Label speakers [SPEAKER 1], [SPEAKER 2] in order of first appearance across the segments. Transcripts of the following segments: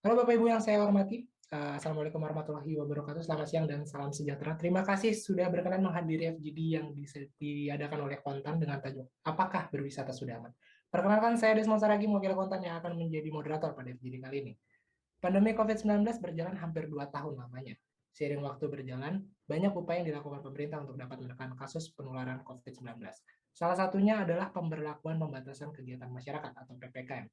[SPEAKER 1] Halo Bapak Ibu yang saya hormati, Assalamualaikum warahmatullahi wabarakatuh, selamat siang dan salam sejahtera. Terima kasih sudah berkenan menghadiri FGD yang diadakan oleh Kontan dengan tajuk Apakah Berwisata Sudah Aman? Perkenalkan, saya Desmond Saragi, wakil Kontan yang akan menjadi moderator pada FGD kali ini. Pandemi COVID-19 berjalan hampir 2 tahun lamanya. Seiring waktu berjalan, banyak upaya yang dilakukan pemerintah untuk dapat menekan kasus penularan COVID-19. Salah satunya adalah pemberlakuan pembatasan kegiatan masyarakat atau PPKM.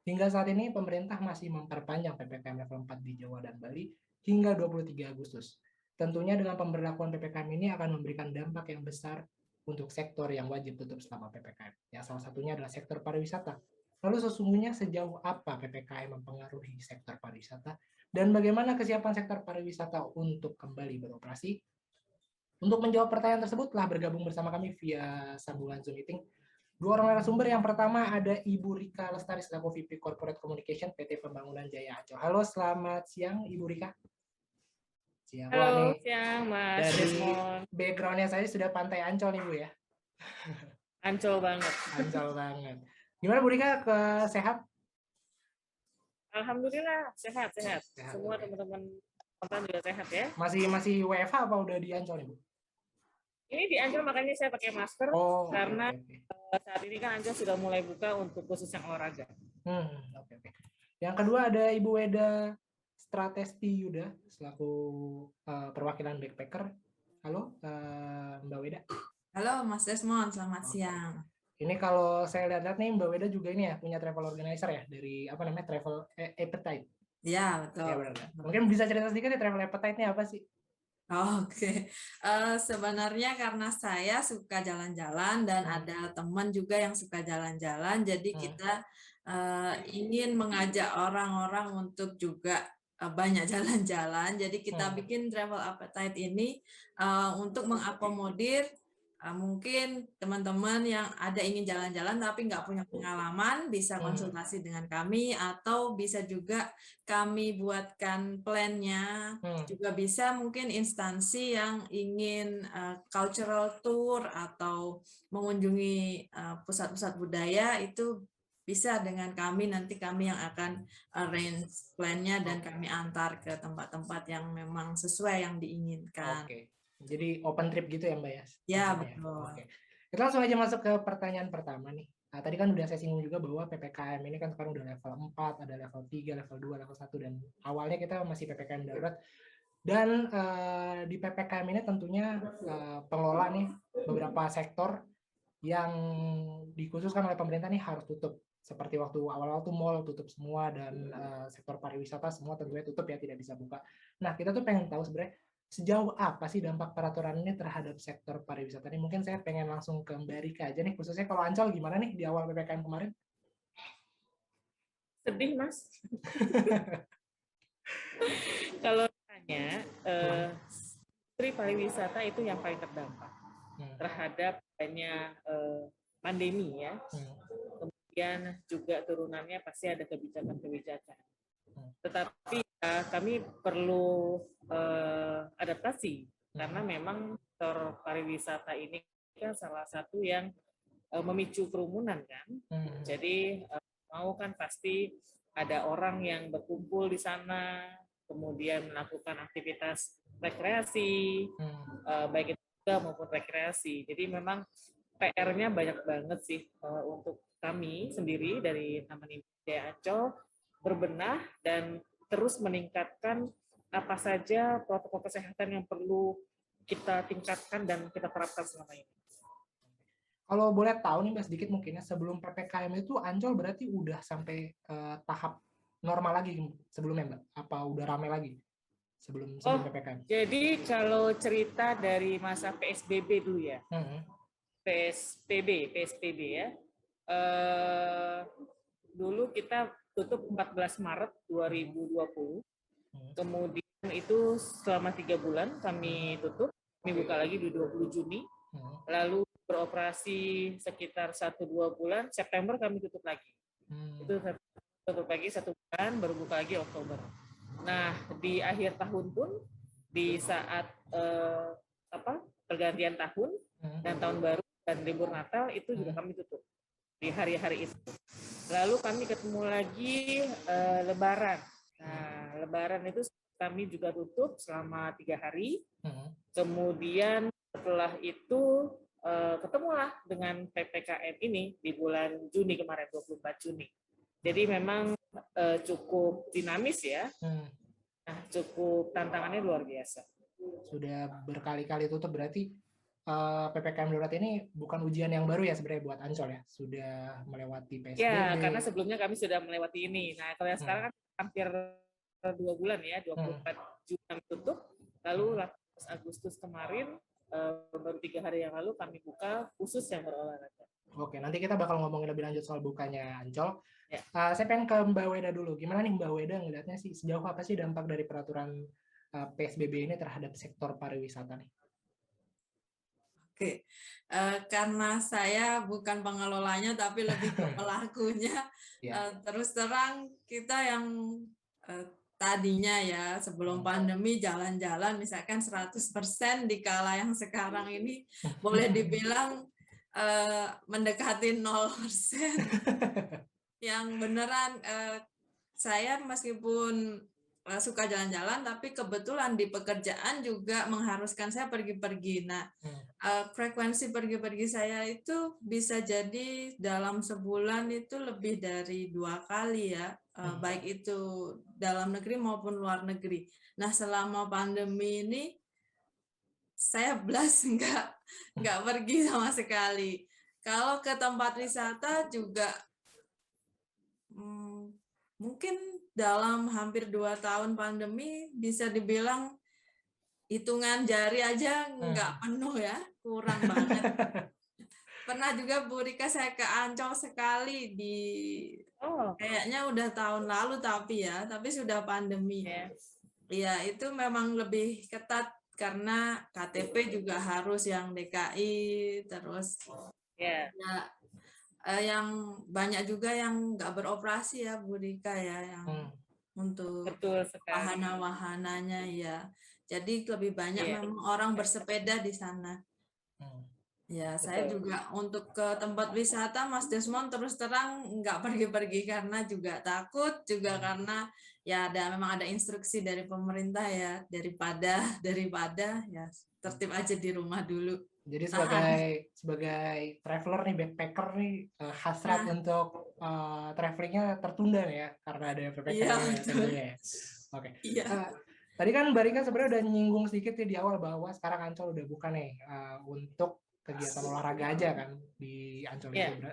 [SPEAKER 1] Hingga saat ini, pemerintah masih memperpanjang PPKM level 4 di Jawa dan Bali hingga 23 Agustus. Tentunya dengan pemberlakuan PPKM ini akan memberikan dampak yang besar untuk sektor yang wajib tutup selama PPKM. Ya, salah satunya adalah sektor pariwisata. Lalu sesungguhnya sejauh apa PPKM mempengaruhi sektor pariwisata dan bagaimana kesiapan sektor pariwisata untuk kembali beroperasi? Untuk menjawab pertanyaan tersebut telah bergabung bersama kami via sambungan Zoom meeting dua orang narasumber. Yang pertama ada Ibu Rika Lestari selaku VP Corporate Communication PT Pembangunan Jaya Ancol. Halo, selamat siang Ibu Rika. Siang. Wah,
[SPEAKER 2] Halo,
[SPEAKER 1] nih
[SPEAKER 2] siang Mas
[SPEAKER 1] dari
[SPEAKER 2] Desmond.
[SPEAKER 1] backgroundnya saya sudah pantai Ancol nih Bu ya.
[SPEAKER 2] Ancol banget.
[SPEAKER 1] Ancol banget. Gimana Bu Rika, sehat?
[SPEAKER 2] Alhamdulillah, sehat-sehat.
[SPEAKER 1] Sehat,
[SPEAKER 2] Semua
[SPEAKER 1] oke.
[SPEAKER 2] teman-teman konten juga sehat ya.
[SPEAKER 1] Masih WFH apa udah di Ancol nih Bu?
[SPEAKER 2] Ini di Ancol makanya saya pakai masker
[SPEAKER 1] Oh, oke,
[SPEAKER 2] karena
[SPEAKER 1] oke, oke.
[SPEAKER 2] saat ini kan Ancol sudah mulai buka untuk khusus yang olahraga.
[SPEAKER 1] Oke, oke. Yang kedua ada Ibu Weda Stratesti Yuda selaku perwakilan backpacker. Halo, Mbak Weda.
[SPEAKER 3] Halo Mas Desmond, selamat
[SPEAKER 1] Oke.
[SPEAKER 3] siang.
[SPEAKER 1] Ini kalau saya lihat-lihat nih Mbak Weda juga ini ya punya travel organizer ya dari apa namanya Travel Appetite.
[SPEAKER 3] Ya, betul.
[SPEAKER 1] Ya benar. Mungkin bisa cerita sedikit ya Travel Appetite ini apa sih?
[SPEAKER 3] Oke. Sebenarnya karena saya suka jalan-jalan dan ada teman juga yang suka jalan-jalan, jadi kita ingin mengajak orang-orang untuk juga banyak jalan-jalan. Jadi kita bikin Travel Appetite ini untuk mengakomodir mungkin teman-teman yang ada ingin jalan-jalan tapi nggak punya pengalaman, bisa konsultasi dengan kami, atau bisa juga kami buatkan plan-nya. Juga bisa mungkin instansi yang ingin cultural tour atau mengunjungi pusat-pusat budaya, itu bisa dengan kami, nanti kami yang akan arrange plan-nya dan kami antar ke tempat-tempat yang memang sesuai yang diinginkan.
[SPEAKER 1] Oke. Jadi open trip gitu ya Mbak ya?
[SPEAKER 3] Ya,
[SPEAKER 1] Konsepnya?
[SPEAKER 3] betul.
[SPEAKER 1] Oke. Kita langsung aja masuk ke pertanyaan pertama nih. Nah, tadi kan udah saya singgung juga bahwa PPKM ini kan sekarang udah level 4, ada level 3, level 2, level 1, dan awalnya kita masih PPKM darurat. Dan di PPKM ini tentunya pengelola nih beberapa sektor yang dikhususkan oleh pemerintah nih harus tutup. Seperti waktu awal-awal tuh mall tutup semua dan sektor pariwisata semua tentunya tutup ya, tidak bisa buka. Nah, kita tuh pengen tahu sebenarnya sejauh apa sih dampak peraturan ini terhadap sektor pariwisata ini? Mungkin saya pengen langsung ke Mbak Rika aja nih, khususnya kalau Ancol gimana nih di awal PPKM kemarin?
[SPEAKER 2] Sedih Mas. Kalau tanya, industri pariwisata itu yang paling terdampak terhadap adanya pandemi ya. Kemudian juga turunannya pasti ada kebijakan-kebijakan. Tetapi kami perlu adaptasi karena memang sektor pariwisata ini kan salah satu yang memicu kerumunan kan. Jadi mau kan pasti ada orang yang berkumpul di sana, kemudian melakukan aktivitas rekreasi, baik itu juga maupun rekreasi. Jadi memang PR-nya banyak banget sih untuk kami sendiri dari Taman Impian Jaya Ancol berbenah dan terus meningkatkan apa saja protokol kesehatan yang perlu kita tingkatkan dan kita terapkan selama ini.
[SPEAKER 1] Kalau boleh tahu nih Mbak sedikit mungkin ya, sebelum PPKM itu Ancol berarti udah sampai tahap normal lagi sebelumnya Mbak? Apa udah ramai lagi sebelum PPKM?
[SPEAKER 2] Jadi kalau cerita dari masa PSBB dulu ya, PSBB ya, dulu kita tutup 14 Maret 2020, kemudian itu selama 3 bulan kami tutup, kami buka lagi di 20 Juni, lalu beroperasi sekitar 1-2 bulan, September kami tutup lagi. Itu tutup lagi 1 bulan, baru buka lagi Oktober. Nah, di akhir tahun pun, di saat pergantian tahun dan tahun baru dan libur Natal, itu juga kami tutup di hari-hari itu. Lalu kami ketemu lagi Lebaran. Nah, Lebaran itu kami juga tutup selama 3 hari. Kemudian setelah itu ketemulah dengan PPKM ini di bulan Juni kemarin, 24 Juni. Jadi memang cukup dinamis ya. Nah, cukup tantangannya luar biasa.
[SPEAKER 1] Sudah berkali-kali tutup, berarti PPKM darurat ini bukan ujian yang baru ya sebenarnya buat Ancol ya? Sudah melewati PSBB.
[SPEAKER 2] Ya, karena sebelumnya kami sudah melewati ini. Nah, kalau yang sekarang kan hampir 2 bulan ya, 24 Juni tutup, lalu 18 Agustus kemarin, baru 3 hari yang lalu kami buka khusus yang berolahraga.
[SPEAKER 1] Oke, nanti kita bakal ngomongin lebih lanjut soal bukanya Ancol.
[SPEAKER 2] Ya.
[SPEAKER 1] Saya pengen ke Mbak Weda dulu. Gimana nih Mbak Weda ngelihatnya sih, sejauh apa sih dampak dari peraturan PSBB ini terhadap sektor pariwisata nih?
[SPEAKER 3] Oke, karena saya bukan pengelolanya tapi lebih ke pelakunya. Terus terang kita yang tadinya ya sebelum pandemi jalan-jalan misalkan 100% di kala yang sekarang ini boleh dibilang mendekati 0%. Yang beneran saya meskipun suka jalan-jalan, tapi kebetulan di pekerjaan juga mengharuskan saya pergi-pergi. Nah, frekuensi pergi-pergi saya itu bisa jadi dalam sebulan itu lebih dari 2 kali ya, baik itu dalam negeri maupun luar negeri. Nah, selama pandemi ini saya blas nggak pergi sama sekali. Kalau ke tempat wisata juga mungkin dalam hampir 2 tahun pandemi bisa dibilang hitungan jari aja nggak penuh ya, kurang banget. Pernah juga Bu Rika saya ke Ancol sekali di kayaknya udah tahun lalu tapi sudah pandemi. Ya itu memang lebih ketat karena KTP juga harus yang DKI, terus yang banyak juga yang nggak beroperasi ya Bu Rika ya, yang untuk wahana-wahananya ya. Jadi lebih banyak memang orang bersepeda di sana. Ya, saya juga untuk ke tempat wisata Mas Desmond terus terang nggak pergi-pergi karena juga takut, juga karena ya memang ada instruksi dari pemerintah ya, daripada ya tertib aja di rumah dulu.
[SPEAKER 1] Jadi sebagai traveler nih, backpacker nih, hasrat untuk travelingnya tertunda nih ya karena ada PPKM tentunya ya. Oke. Tadi kan Mbak Rika sebenarnya udah nyinggung sedikit di awal bahwa sekarang Ancol udah buka nih untuk kegiatan olahraga aja kan di Ancol itu.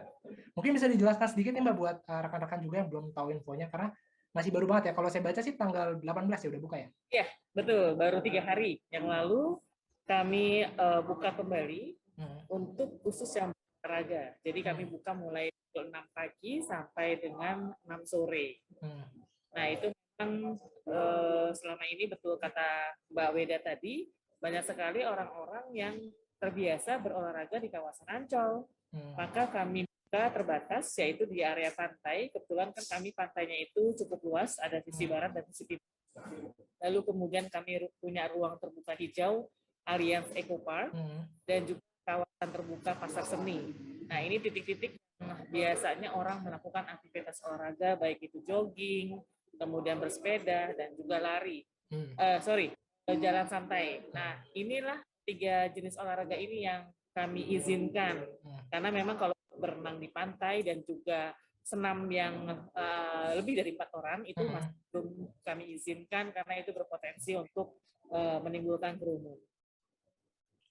[SPEAKER 1] Mungkin bisa dijelaskan sedikit nih Mbak buat rekan-rekan juga yang belum tahu infonya karena masih baru banget ya. Kalau saya baca sih tanggal 18 ya udah buka ya?
[SPEAKER 2] Iya, betul. Baru 3 hari yang lalu kami buka kembali untuk khusus yang olahraga. Jadi kami buka mulai pukul 6 pagi sampai dengan 6 sore. Nah itu memang selama ini betul kata Mbak Weda tadi, banyak sekali orang-orang yang terbiasa berolahraga di kawasan Ancol. Maka kami buka terbatas, yaitu di area pantai. Kebetulan kan kami pantainya itu cukup luas, ada sisi barat dan sisi timur. Lalu kemudian kami punya ruang terbuka hijau, Alliance Eco Park, dan juga kawasan terbuka Pasar Seni. Nah, ini titik-titik yang biasanya orang melakukan aktivitas olahraga, baik itu jogging, kemudian bersepeda, dan juga lari. Jalan santai. Nah, inilah 3 jenis olahraga ini yang kami izinkan. Karena memang kalau berenang di pantai dan juga senam yang lebih dari 4 orang, itu masih belum kami izinkan karena itu berpotensi untuk menimbulkan kerumun.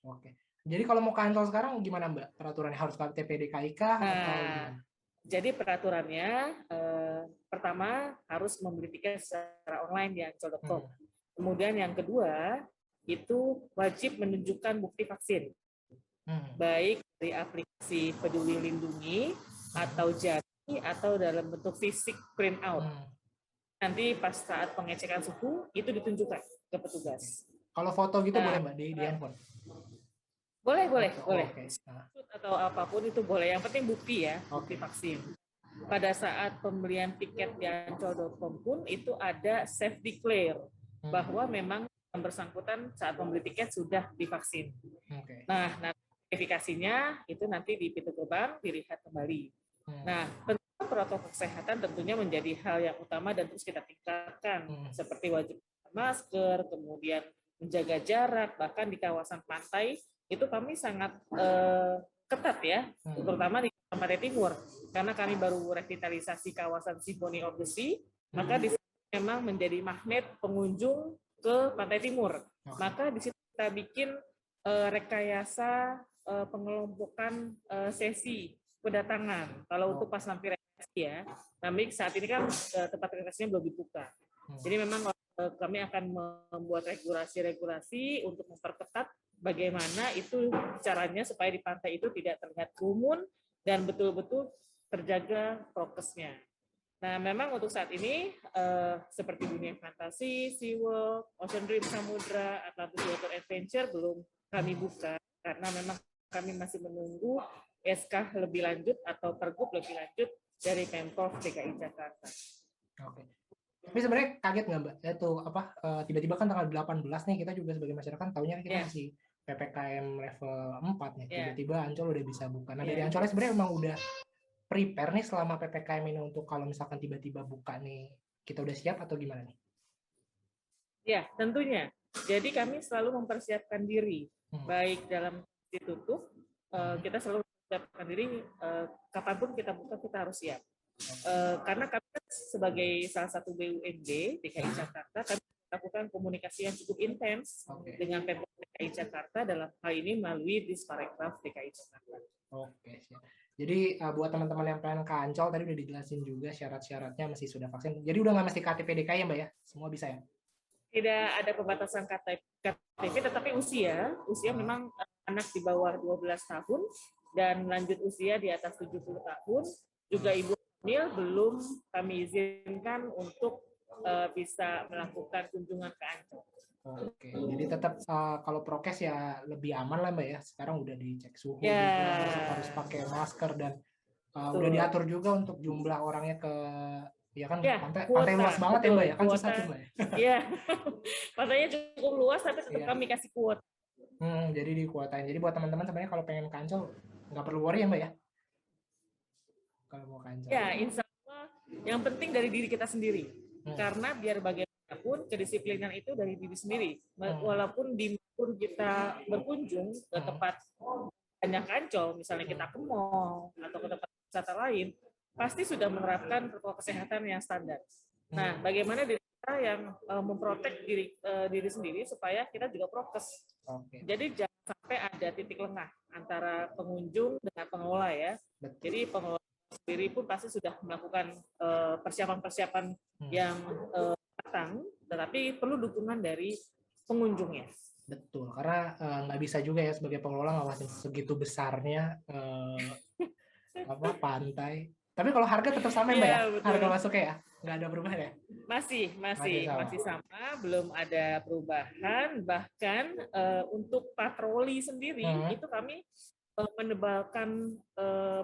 [SPEAKER 1] Oke. Jadi kalau mau ke Ancol sekarang gimana Mbak? Peraturannya harus KTP DKI kah atau gimana?
[SPEAKER 2] Jadi peraturannya pertama harus membeli tiket secara online di ancol.com. Kemudian yang kedua itu wajib menunjukkan bukti vaksin. Baik dari aplikasi Peduli Lindungi atau Jaki atau dalam bentuk fisik print out. Nanti pas saat pengecekan suhu itu ditunjukkan ke petugas.
[SPEAKER 1] Kalau foto gitu boleh Mbak di handphone?
[SPEAKER 2] Boleh. Atau apapun itu boleh. Yang penting bukti ya, bukti vaksin. Pada saat pembelian tiket di ancol.com pun itu ada self declare bahwa memang yang bersangkutan saat membeli tiket sudah divaksin. Nah, verifikasinya itu nanti di pintu gerbang dilihat kembali. Nah, memang protokol kesehatan tentunya menjadi hal yang utama dan terus kita tingkatkan, seperti wajib masker, kemudian menjaga jarak, bahkan di kawasan pantai itu kami sangat ketat ya, terutama di Pantai Timur, karena kami baru revitalisasi kawasan Symphony of the Sea, maka di sini memang menjadi magnet pengunjung ke Pantai Timur. Maka di situ kita bikin rekayasa pengelompokan sesi kedatangan. Kalau untuk pas nanti rekreasi ya, tapi saat ini kan tempat rekreasinya belum dibuka. Jadi memang kami akan membuat regulasi-regulasi untuk memperketat bagaimana itu caranya supaya di pantai itu tidak terlihat kerumun dan betul-betul terjaga prokesnya. Nah, memang untuk saat ini seperti Dunia Fantasi, SeaWorld, Ocean Dream Samudra, Atlantis Water Adventure belum kami buka karena memang kami masih menunggu SK lebih lanjut atau Pergub lebih lanjut dari Pemprov DKI Jakarta.
[SPEAKER 1] Oke. Tapi sebenarnya kaget nggak Mbak? Itu apa tiba-tiba kan tanggal 18 nih kita juga sebagai masyarakat tahunya kita masih PPKM level 4 nih. Tiba-tiba Ancol udah bisa buka. Nah, dari Ancolnya sebenarnya memang udah prepare nih selama PPKM ini untuk kalau misalkan tiba-tiba buka nih, kita udah siap atau gimana nih?
[SPEAKER 2] Ya, tentunya. Jadi kami selalu mempersiapkan diri, baik dalam ditutup, kita selalu mempersiapkan diri, kapanpun kita buka kita harus siap. Karena kami sebagai salah satu BUMD DKI Jakarta, kami melakukan komunikasi yang cukup intens dengan Pemprov DKI Jakarta dalam hal ini melalui Disparekraf DKI Jakarta.
[SPEAKER 1] Oke, siap. Jadi buat teman-teman yang pengen ke Ancol tadi udah dijelasin juga syarat-syaratnya masih sudah vaksin. Jadi udah nggak mesti KTP DKI ya Mbak ya? Semua bisa ya?
[SPEAKER 2] Tidak ada pembatasan KTP, tetapi usia memang anak di bawah 12 tahun dan lanjut usia di atas 70 tahun, juga ibu hamil belum kami izinkan untuk bisa melakukan kunjungan ke Ancol.
[SPEAKER 1] Oke, jadi tetap kalau prokes ya lebih aman lah Mbak ya. Sekarang udah dicek suhu juga, harus pakai masker dan udah diatur juga untuk jumlah orangnya ke pantai luas banget ya Mbak ya, kan susah tuh Mbak ya.
[SPEAKER 2] Iya, pantainya cukup luas tapi tetap kami kasih kuota.
[SPEAKER 1] Jadi dikuotain. Jadi buat teman-teman sebenarnya kalau pengen ke Ancol nggak perlu worry ya Mbak ya. Kalau mau ke Ancol.
[SPEAKER 2] Ya, insya Allah yang penting dari diri kita sendiri. Karena biar bagaimanapun kedisiplinan itu dari diri sendiri. Walaupun dimanapun kita berkunjung ke tempat banyak Ancol, misalnya kita ke mall atau ke tempat wisata lain, pasti sudah menerapkan protokol kesehatan yang standar. Nah, bagaimana diri kita yang memprotek diri sendiri supaya kita juga prokes. Jadi jangan sampai ada titik lengah antara pengunjung dengan pengelola ya. Jadi pengelola sendiri pun pasti sudah melakukan persiapan-persiapan yang matang, tetapi perlu dukungan dari pengunjungnya.
[SPEAKER 1] Betul, karena nggak bisa juga ya sebagai pengelola ngawasin segitu besarnya pantai. Tapi kalau harga tetap sama Mbak ya? Betul. Harga masuknya ya? Nggak ada perubahan ya?
[SPEAKER 2] Masih sama, belum ada perubahan. Bahkan untuk patroli sendiri itu kami menebalkan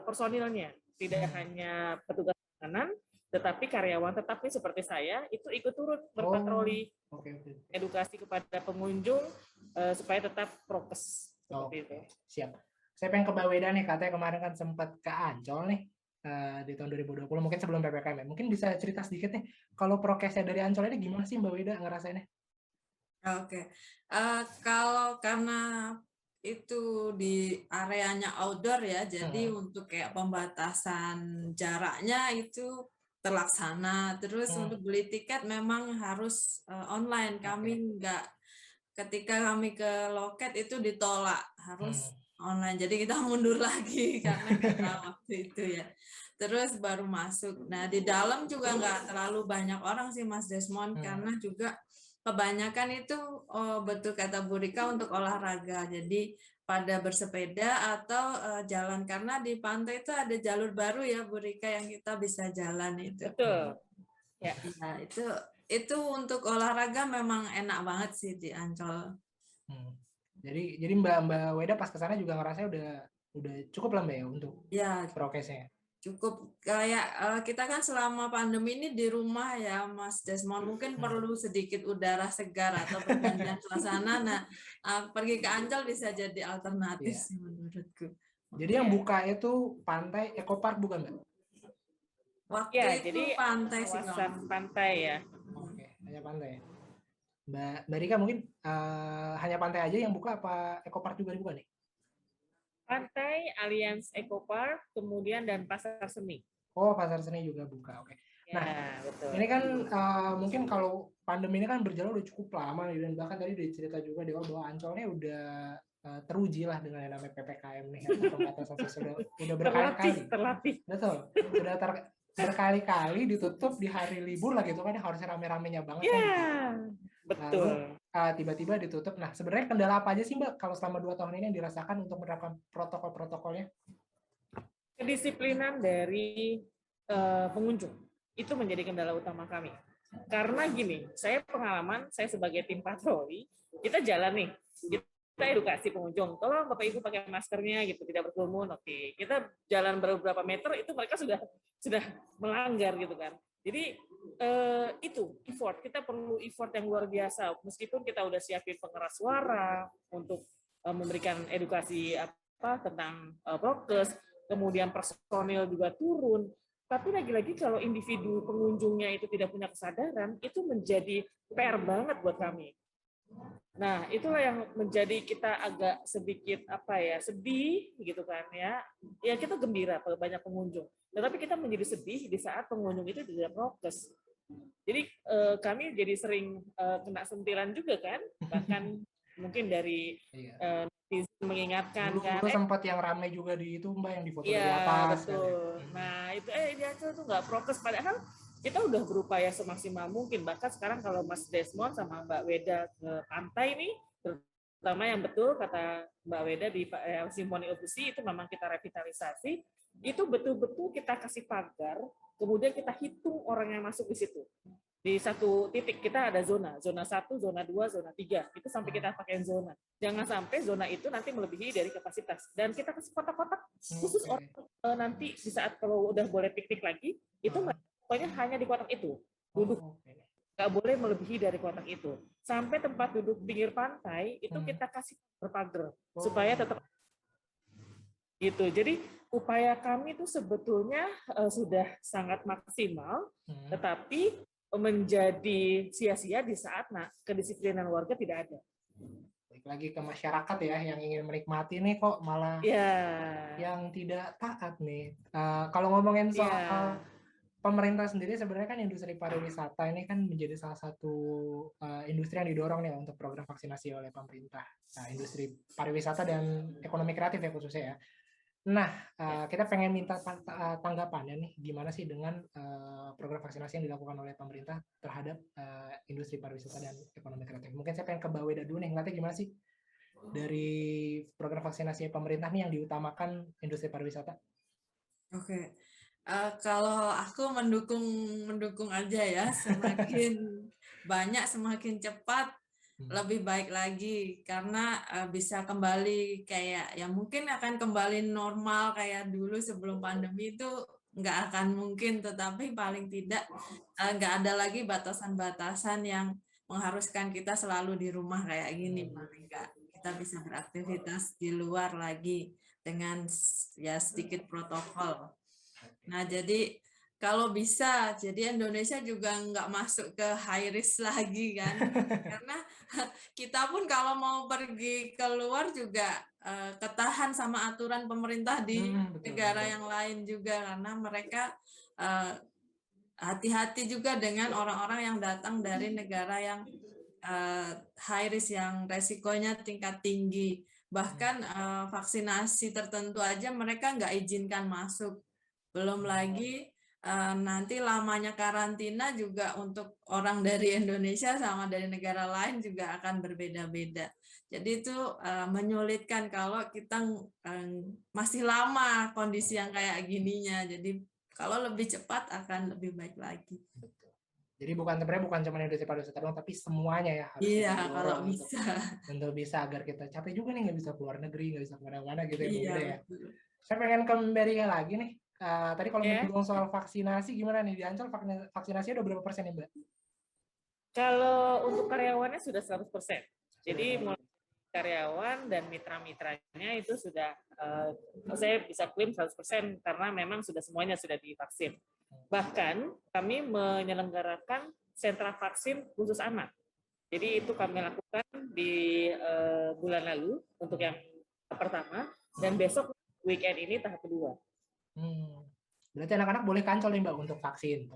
[SPEAKER 2] personilnya. Tidak hanya petugas keamanan, tetapi karyawan tetapnya seperti saya itu ikut turut berpatroli, edukasi kepada pengunjung supaya tetap prokes seperti itu.
[SPEAKER 1] Siap. Saya pengen ke Mbak Weda nih, katanya kemarin kan sempat ke Ancol nih di tahun 2020, mungkin sebelum PPKM ya. Mungkin bisa cerita sedikit nih, kalau prokesnya dari Ancol ini gimana sih Mbak Weda ngerasainnya?
[SPEAKER 3] Oke, kalau karena itu di areanya outdoor ya, jadi untuk kayak pembatasan jaraknya itu terlaksana. Terus untuk beli tiket memang harus online. Kami ketika kami ke loket itu ditolak, harus online. Jadi kita mundur lagi karena waktu itu ya. Terus baru masuk. Nah, di dalam juga nggak terlalu banyak orang sih Mas Desmond, karena juga kebanyakan itu betul kata Bu Rika untuk olahraga. Jadi pada bersepeda atau jalan, karena di pantai itu ada jalur baru ya Bu Rika yang kita bisa jalan itu.
[SPEAKER 2] Betul. Ya.
[SPEAKER 3] Nah, itu untuk olahraga memang enak banget sih di Ancol.
[SPEAKER 1] Jadi Mbak Weda pas kesana juga ngerasa udah cukup lah Mbak ya untuk prokesnya.
[SPEAKER 3] Cukup, kayak kita kan selama pandemi ini di rumah ya Mas Desmond, mungkin perlu sedikit udara segar atau pergantian suasana. Nah, pergi ke Ancol bisa jadi alternatif sih menurutku.
[SPEAKER 1] Jadi yang buka itu pantai Eco Park bukan Mbak?
[SPEAKER 3] Waktu
[SPEAKER 2] Ya,
[SPEAKER 3] itu
[SPEAKER 2] jadi
[SPEAKER 3] pantai sih
[SPEAKER 2] kawasan
[SPEAKER 3] Kak.
[SPEAKER 2] pantai ya.
[SPEAKER 1] Oke, hanya pantai. Mbak Rika mungkin hanya pantai aja yang buka apa Ecopark juga dibuka nih?
[SPEAKER 2] Pantai, Alliance Eco Park, kemudian dan Pasar Seni.
[SPEAKER 1] Oh, Pasar Seni juga buka. Oke.
[SPEAKER 2] Ya,
[SPEAKER 1] Nah,
[SPEAKER 2] betul.
[SPEAKER 1] ini kan mungkin kalau pandemi ini kan berjalan udah cukup lama nih, dan bahkan tadi dicerita juga di awal bahwa Ancolnya udah teruji lah dengan yang namanya PPKM nih, atau pembatasan sosial udah berkali-kali.
[SPEAKER 2] Terlatih.
[SPEAKER 1] Betul. Sudah berkali-kali ditutup di hari libur lah gitu kan, harusnya rame-ramenya banget kan.
[SPEAKER 2] Ya, betul.
[SPEAKER 1] Lalu tiba-tiba ditutup. Nah, sebenarnya kendala apa aja sih Mbak kalau selama 2 tahun ini yang dirasakan untuk menerapkan protokol-protokolnya?
[SPEAKER 2] Kedisiplinan dari pengunjung itu menjadi kendala utama kami. Karena gini, saya pengalaman, saya sebagai tim patroli, kita jalan nih, kita edukasi pengunjung, tolong Bapak Ibu pakai maskernya gitu, tidak berkerumun. Oke, kita jalan beberapa meter itu mereka sudah melanggar gitu kan. Jadi itu effort, kita perlu effort yang luar biasa. Meskipun kita udah siapin pengeras suara untuk memberikan edukasi apa tentang prokes, kemudian personil juga turun. Tapi lagi-lagi kalau individu pengunjungnya itu tidak punya kesadaran, itu menjadi PR banget buat kami. Nah, itulah yang menjadi kita agak sedikit sedih gitu kan ya. Ya kita gembira kalau banyak pengunjung. Tetapi kita menjadi sedih di saat pengunjung itu tidak prokes. Jadi kami jadi sering kena sentilan juga kan, bahkan mungkin dari mengingatkan
[SPEAKER 1] dulu,
[SPEAKER 2] kan.
[SPEAKER 1] Dulu sempat yang ramai juga di itu Mbak, yang di foto dari
[SPEAKER 2] Betul.
[SPEAKER 1] atas.
[SPEAKER 2] Kan, ya. Nah itu di Ancol itu nggak prokes, padahal kita udah berupaya semaksimal mungkin. Bahkan sekarang kalau Mas Desmond sama Mbak Weda ke pantai nih, terutama yang betul kata Mbak Weda di Simfoni Obusi itu memang kita revitalisasi, itu betul-betul kita kasih pagar, kemudian kita hitung orang yang masuk di situ. Di satu titik kita ada zona 1, zona 2, zona 3. Itu sampai kita pakai zona. Jangan sampai zona itu nanti melebihi dari kapasitas. Dan kita kasih kotak-kotak khusus orang nanti di saat kalau udah boleh piknik lagi, itu pokoknya hanya di kotak itu. Duduk. Nggak boleh melebihi dari kotak itu. Sampai tempat duduk pinggir pantai, itu kita kasih berpagar. Supaya tetap gitu. Jadi upaya kami itu sebetulnya sudah sangat maksimal, tetapi menjadi sia-sia di saat kedisiplinan warga tidak ada.
[SPEAKER 1] Balik lagi ke masyarakat ya, yang ingin menikmati nih kok malah yang tidak taat nih. Kalau ngomongin soal pemerintah sendiri, sebenarnya kan industri pariwisata ini kan menjadi salah satu industri yang didorong nih untuk program vaksinasi oleh pemerintah. Nah, industri pariwisata dan ekonomi kreatif ya khususnya ya. Nah, kita pengen minta tanggapannya nih, gimana sih dengan program vaksinasi yang dilakukan oleh pemerintah terhadap industri pariwisata dan ekonomi kreatif. Mungkin saya pengen ke Mbak Weda dulu nih, ngeliatnya gimana sih dari program vaksinasi pemerintah nih yang diutamakan industri pariwisata?
[SPEAKER 3] Oke, kalau aku mendukung aja ya, semakin banyak, semakin cepat, lebih baik lagi, karena bisa kembali kayak ya mungkin akan kembali normal kayak dulu sebelum pandemi itu nggak akan mungkin, tetapi paling tidak nggak ada lagi batasan-batasan yang mengharuskan kita selalu di rumah kayak gini, paling nggak kita bisa beraktivitas di luar lagi dengan ya sedikit protokol. Nah jadi kalau bisa, jadi Indonesia juga nggak masuk ke high risk lagi kan, karena kita pun kalau mau pergi keluar juga ketahan sama aturan pemerintah di negara yang lain juga, karena mereka hati-hati juga dengan orang-orang yang datang dari negara yang high risk, yang resikonya tingkat tinggi. Bahkan vaksinasi tertentu aja mereka nggak izinkan masuk. Belum lagi nanti lamanya karantina juga untuk orang dari Indonesia sama dari negara lain juga akan berbeda-beda. Jadi itu menyulitkan kalau kita masih lama kondisi yang kayak gininya. Jadi kalau lebih cepat akan lebih baik lagi.
[SPEAKER 1] Jadi bukan cuma industri pariwisata doang, tapi semuanya ya harus
[SPEAKER 3] kalau bisa.
[SPEAKER 1] Untuk bisa agar kita capek juga nih, nggak bisa keluar negeri, nggak bisa kemana-mana gitu ya. Saya pengen ke Mbak Rika lagi nih. Tadi kalau menyinggung soal vaksinasi, gimana nih di Ancol vaksinasi udah berapa persen nih Mbak?
[SPEAKER 2] Kalau untuk karyawannya sudah 100%. Jadi mulai karyawan dan mitra-mitranya itu sudah saya bisa klaim 100% karena memang semuanya sudah divaksin. Bahkan kami menyelenggarakan sentra vaksin khusus anak. Jadi itu kami lakukan di bulan lalu untuk yang pertama, dan besok weekend ini tahap kedua.
[SPEAKER 1] Berarti anak-anak boleh kancol nih Mbak untuk vaksin?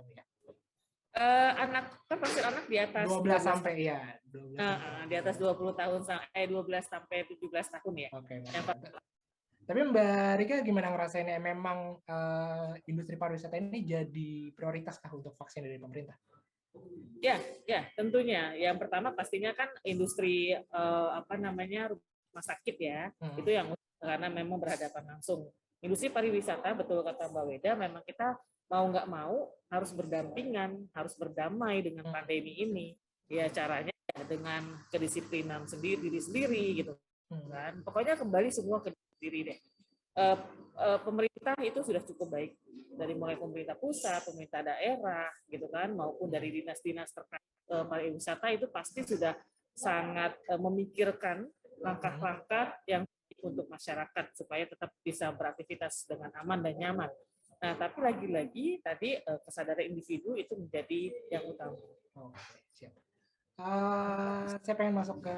[SPEAKER 2] Anak kan vaksin anak di atas
[SPEAKER 1] 12 sampai ya.
[SPEAKER 2] Di atas 20 tahun 12 sampai 17 tahun ya.
[SPEAKER 1] Oke. Tapi Mbak Rika gimana ngerasainnya, memang industri pariwisata ini jadi prioritas kah untuk vaksin dari pemerintah?
[SPEAKER 2] Ya, tentunya. Yang pertama pastinya kan industri rumah sakit ya. Itu yang karena memang berhadapan langsung. Industri pariwisata, betul kata Mbak Weda, memang kita mau nggak mau harus berdampingan, harus berdamai dengan pandemi ini. Ya caranya dengan kedisiplinan diri sendiri gitu kan. Pokoknya kembali semua ke diri deh. Pemerintah itu sudah cukup baik, dari mulai pemerintah pusat, pemerintah daerah gitu kan, maupun dari dinas-dinas terkait pariwisata itu pasti sudah sangat memikirkan langkah-langkah yang untuk masyarakat supaya tetap bisa beraktivitas dengan aman dan nyaman. Nah, tapi lagi-lagi tadi kesadaran individu itu menjadi yang utama.
[SPEAKER 1] Oke, siap. Saya pengen masuk ke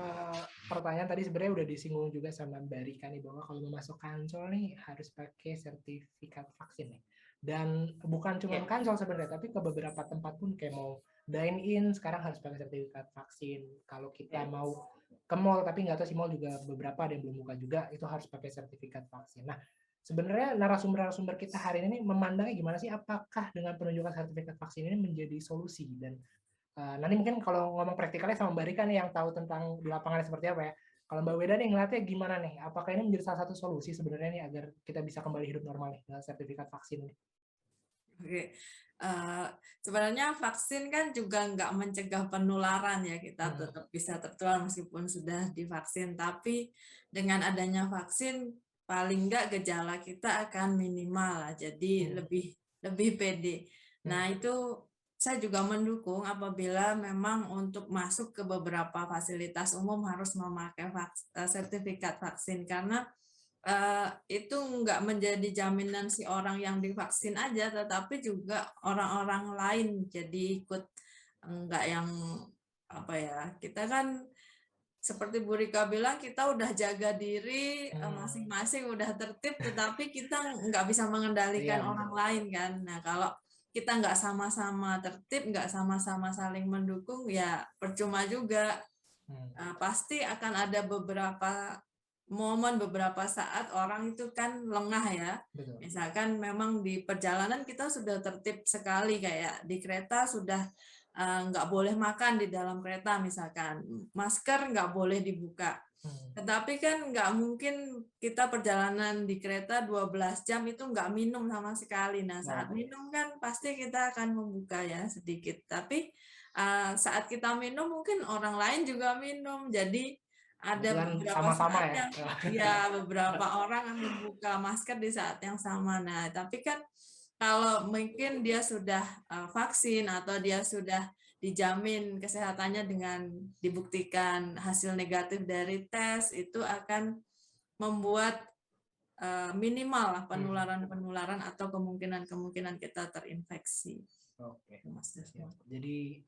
[SPEAKER 1] pertanyaan tadi, sebenarnya udah disinggung juga sama Mbak Rika nih, bahwa kalau mau masuk kancol nih harus pakai sertifikat vaksin nih. Dan bukan cuma kancol sebenarnya, tapi ke beberapa tempat pun kayak mau dine in sekarang harus pakai sertifikat vaksin. Kalau kita mau ke mall, tapi nggak tahu sih mall juga beberapa ada yang belum buka juga, itu harus pakai sertifikat vaksin. Nah, sebenarnya narasumber kita hari ini memandangnya gimana sih? Apakah dengan penunjukan sertifikat vaksin ini menjadi solusi? Dan nanti mungkin kalau ngomong praktikalnya sama Mbak Rika nih yang tahu tentang di lapangannya seperti apa ya. Kalau Mbak Weda nih ngeliatnya gimana nih? Apakah ini menjadi salah satu solusi sebenarnya nih agar kita bisa kembali hidup normal nih dengan sertifikat vaksin ini?
[SPEAKER 3] Oke, sebenarnya vaksin kan juga nggak mencegah penularan ya, kita tetap bisa tertular meskipun sudah divaksin. Tapi dengan adanya vaksin paling nggak gejala kita akan minimal, jadi lebih pede. Nah itu saya juga mendukung apabila memang untuk masuk ke beberapa fasilitas umum harus memakai sertifikat vaksin, karena itu nggak menjadi jaminan si orang yang divaksin aja, tetapi juga orang-orang lain jadi ikut, nggak yang kita kan seperti Bu Rika bilang, kita udah jaga diri masing-masing, udah tertib, tetapi kita nggak bisa mengendalikan orang lain kan. Nah kalau kita nggak sama-sama tertib, nggak sama-sama saling mendukung, ya percuma juga. Pasti akan ada beberapa momen, beberapa saat orang itu kan lengah ya. Betul. Misalkan memang di perjalanan kita sudah tertib sekali, kayak di kereta sudah nggak boleh makan di dalam kereta misalkan, masker nggak boleh dibuka. Tetapi kan nggak mungkin kita perjalanan di kereta 12 jam itu nggak minum sama sekali. Nah saat minum kan pasti kita akan membuka ya sedikit. Tapi saat kita minum mungkin orang lain juga minum. Jadi ada beberapa saat yang beberapa orang membuka masker di saat yang sama. Nah tapi kan kalau mungkin dia sudah vaksin atau dia sudah dijamin kesehatannya dengan dibuktikan hasil negatif dari tes, itu akan membuat minimal penularan-penularan atau kemungkinan-kemungkinan kita terinfeksi.
[SPEAKER 1] Oke. Jadi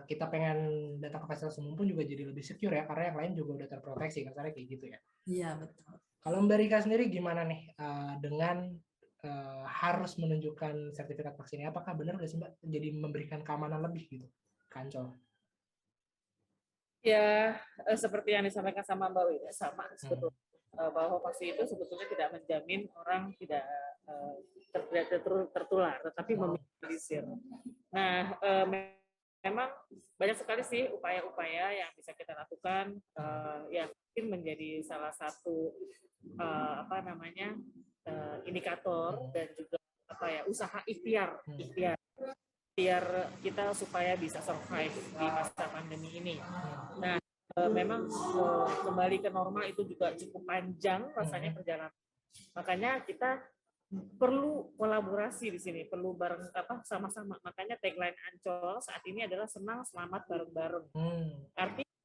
[SPEAKER 1] kita pengen datang ke fasilitas umum pun juga jadi lebih secure ya, karena yang lain juga udah terproteksi, kasarnya kayak gitu ya.
[SPEAKER 3] Iya, betul.
[SPEAKER 1] Kalau Mbak Rika sendiri gimana nih dengan harus menunjukkan sertifikat vaksin ini? Apakah benar nggak sih Mbak, jadi memberikan keamanan lebih gitu, kancol?
[SPEAKER 2] Ya, seperti yang disampaikan sama Mbak Wida, sama sebetulnya, bahwa vaksin itu sebetulnya tidak menjamin orang tidak tertular, tetapi meminimalisir. Nah, memang banyak sekali sih upaya-upaya yang bisa kita lakukan, yang mungkin menjadi salah satu indikator dan juga usaha ikhtiar biar kita supaya bisa survive di masa pandemi ini. Nah, memang kembali ke normal itu juga cukup panjang rasanya perjalanan. Makanya kita perlu kolaborasi di sini, perlu bareng sama-sama. Makanya tagline Ancol saat ini adalah senang selamat bareng-bareng. Artinya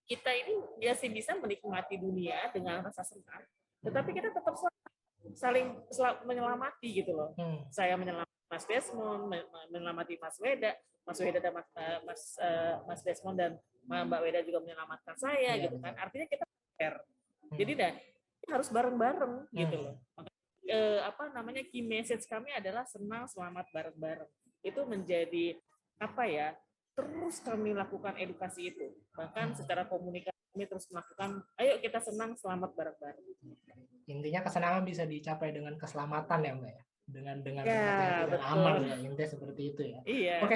[SPEAKER 2] kita ini biasa bisa menikmati dunia dengan rasa senang, tetapi kita tetap saling menyelamati gitu loh. Saya menyelamatkan Mas Desmond, menyelamati Mas Weda dan Mas Desmond dan Mbak Weda juga menyelamatkan saya gitu kan. Artinya kita fair. Jadi harus bareng-bareng gitu loh. Key message kami adalah senang selamat bareng-bareng. Itu menjadi terus kami lakukan edukasi itu. Bahkan secara komunikasi kami terus melakukan, ayo kita senang selamat bareng-bareng.
[SPEAKER 1] Intinya kesenangan bisa dicapai dengan keselamatan ya Mbak ya. Dengan
[SPEAKER 2] ya,
[SPEAKER 1] tidak aman ya, intinya seperti itu ya.
[SPEAKER 2] Iya.
[SPEAKER 1] Oke,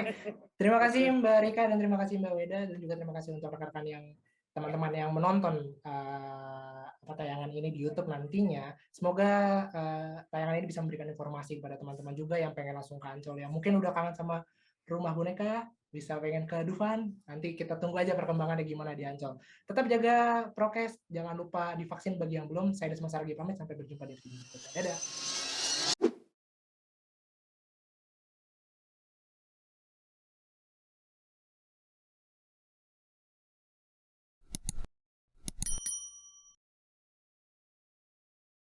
[SPEAKER 1] terima kasih Mbak Rika dan terima kasih Mbak Weda dan juga terima kasih untuk rekan-rekan yang teman-teman yang menonton tayangan ini di YouTube nantinya. Semoga tayangan ini bisa memberikan informasi kepada teman-teman juga yang pengen langsung ke Ancol ya. Mungkin udah kangen sama rumah boneka, bisa pengen ke Dufan, nanti kita tunggu aja perkembangannya gimana di Ancol. Tetap jaga prokes, jangan lupa divaksin bagi yang belum. Saya Desmond Saragi pamit, sampai berjumpa di video berikutnya. Dadah!